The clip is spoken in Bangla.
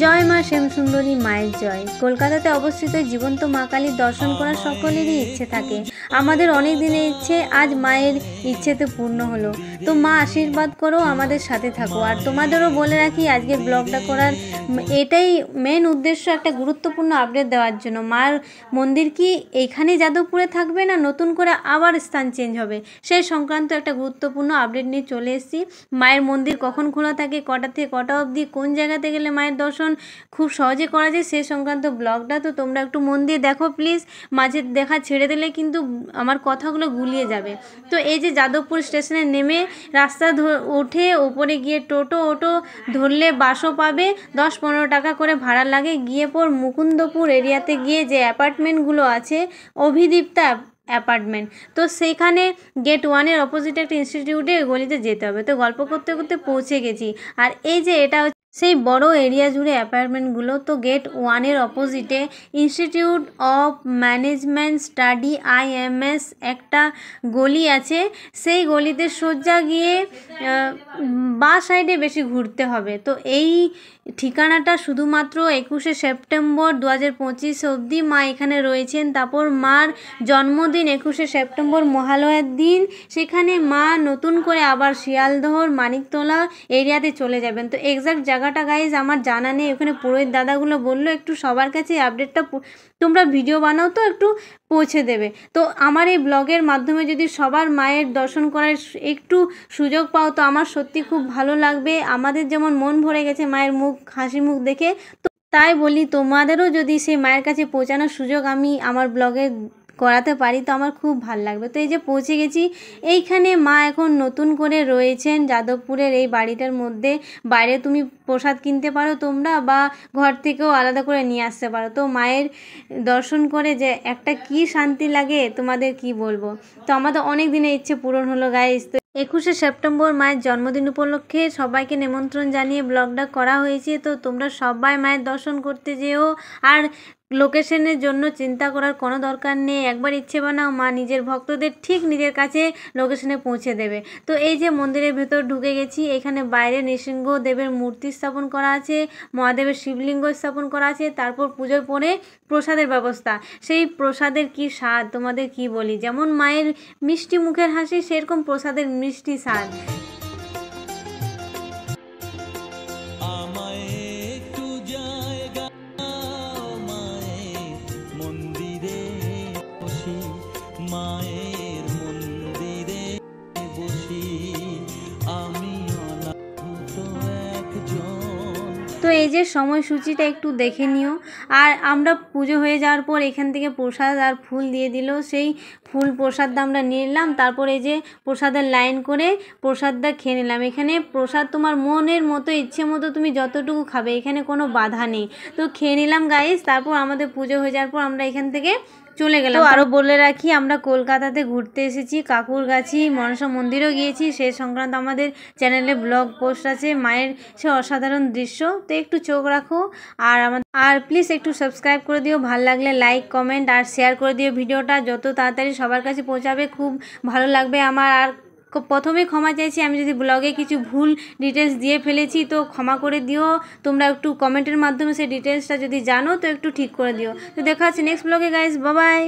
জয় মা শ্যামসুন্দরী মায়ের জয়। কলকাতাতে অবস্থিত জীবন্ত মা কালীর দর্শন করার সকলেরই ইচ্ছে থাকে। আমাদের অনেক দিনের ইচ্ছে আজ মায়ের ইচ্ছেতে পূর্ণ হলো। তো মা আশীর্বাদ করো, আমাদের সাথে থাকো। আর তোমাদেরও বলে রাখি, আজকের ব্লগটা করার এটাই মেন উদ্দেশ্য, একটা গুরুত্বপূর্ণ আপডেট দেওয়ার জন্য। মার মন্দির কি এইখানে যাদবপুরে থাকবে না নতুন করে আবার স্থান চেঞ্জ হবে, সেই সংক্রান্ত একটা গুরুত্বপূর্ণ আপডেট নিয়ে চলে এসেছি। মায়ের মন্দির কখন খোলা থাকে, কটা থেকে কটা অবধি, কোন জায়গাতে গেলে মায়ের দর্শন খুব সহজে করা যায়, সেই সংক্রান্ত ব্লগটা তো তোমরা একটু মন দিয়ে দেখো প্লিজ। মাঝে দেখা ছেড়ে দিলে কিন্তু আমার কথাগুলো গুলিয়ে যাবে। তো এই যে যাদবপুর স্টেশনে নেমে রাস্তা উঠে ওপরে গিয়ে টোটো ধরলে বাসও পাবে, 10-15 টাকা করে ভাড়া লাগে। গিয়ে পর মুকুন্দপুর এরিয়াতে গিয়ে যে অ্যাপার্টমেন্টগুলো আছে, অভিদীপ্তা অ্যাপার্টমেন্ট, তো সেইখানে গেট 1-এর অপোজিটে একটা ইনস্টিটিউটে গলিতে যেতে হবে। তো গল্প করতে করতে পৌঁছে গেছি। আর এই যে এটা সেই বড় এরিয়া জুড়ে অ্যাপার্টমেন্টগুলো। তো গেট 1-এর অপোজিটে institute of management study IMS একটা গলি আছে। সেই গলিতে সোজা গিয়ে বাঁ সাইডে বেশি ঘুরতে হবে। তো এই ঠিকানাটা শুধুমাত্র 21শে সেপ্টেম্বর 2025 অবধি মা এখানে রয়েছেন। তারপর মার জন্মদিন 21শে সেপ্টেম্বর মহালয়ার দিন, সেখানে মা নতুন করে আবার শিয়ালদহর মানিকতলা এরিয়াতে চলে যাবেন। তো এক্স্যাক্ট জায়গাটা গাইজ আমার জানা নেই। ওখানে পুরোহিত দাদাগুলো বললো একটু সবার কাছে আপডেটটা তোমরা ভিডিও বানাও তো একটু পৌঁছে দেবে। তো আমার এই ব্লগের মাধ্যমে যদি সবার মায়ের দর্শন করার একটু সুযোগ পাও তো আমার সত্যি খুব ভালো লাগবে। আমাদের যেমন মন ভরে গেছে মায়ের হাসি মুখ দেখে, তো তাই বলি তোমাদেরও যদি সেই মায়ের কাছে পৌঁছানোর সুযোগ আমি আমার ব্লগে করাতে পারি তো আমার খুব ভালো লাগবে। তো এই যে পৌঁছে গেছি, এইখানে মা এখন নতুন করে রয়েছেন যাদবপুরের এই বাড়িটার মধ্যে। বাইরে তুমি প্রসাদ কিনতে পারো তোমরা, বা ঘর থেকেও আলাদা করে নিয়ে আসতে পারো। তো মায়ের দর্শন করে যে একটা কি শান্তি লাগে তোমাদের কি বলবো। তো আমাদের অনেক দিনের ইচ্ছে পূরণ হলো গাইস। তো 21শে সেপ্টেম্বর মায়ের জন্মদিন উপলক্ষে সবাইকে নিমন্ত্রণ জানিয়ে ব্লগটা করা হয়েছে। তো তোমরা সবাই মায়ের দর্শন করতে যেও। আর লোকেশনের জন্য চিন্তা করার কোনো দরকার নেই, একবার ইচ্ছে বানাও, মা নিজের ভক্তদের ঠিক নিজের কাছে লোকেশনে পৌঁছে দেবে। তো এই যে মন্দিরের ভেতর ঢুকে গেছি, এখানে বাইরে নৃসিংহদেবের মূর্তি স্থাপন করা আছে, মহাদেবের শিবলিঙ্গ স্থাপন করা আছে। তারপর পুজোর পরে প্রসাদের ব্যবস্থা, সেই প্রসাদের কি স্বাদ তোমাদের কি বলি। যেমন মায়ের মিষ্টি মুখের হাসি, সেরকম প্রসাদের মিষ্টি স্বাদ। তো এই যে সময়সূচিটা একটু দেখে নিও। আর আমরা পুজো হয়ে যাওয়ার পর এখান থেকে প্রসাদ আর ফুল দিয়ে দিল, সেই ফুল প্রসাদটা আমরা নিয়ে নিলাম। তারপর এই যে প্রসাদের লাইন করে প্রসাদটা খেয়ে নিলাম। এখানে প্রসাদ তোমার মনের মতো ইচ্ছে মতো তুমি যতটুকু খাবে, এখানে কোনো বাধা নেই। তো খেয়ে নিলাম গাইস। তারপর আমাদের পুজো হয়ে যাওয়ার পর আমরা এখান থেকে চলে গেলাম। তো আরও বলে রাখি, আমরা কলকাতাতে ঘুরতে এসেছি, কাকুরগাছি মনসা মন্দিরও গিয়েছি। সেই সংক্রান্ত আমাদের চ্যানেলে ব্লগ পোস্ট আছে, মায়ের সে অসাধারণ দৃশ্য। তো একটু চোখ রাখো আর প্লিজ একটু সাবস্ক্রাইব করে দিও। ভালো লাগলে লাইক কমেন্ট আর শেয়ার করে দিও। ভিডিওটা যত তাড়াতাড়ি সবার কাছে পৌঁছাবে খুব ভালো লাগবে আমার। আর প্রথমে ক্ষমা চাইছি, আমি যদি ব্লগে কিছু ভুল ডিটেলস দিয়ে ফেলেছি তো ক্ষমা করে দিও। তোমরা একটু কমেন্টের মাধ্যমে সেই ডিটেলসটা যদি জানো তো একটু ঠিক করে দিও। তো দেখা হচ্ছে নেক্সট ব্লগে গাইস, বাই বাই।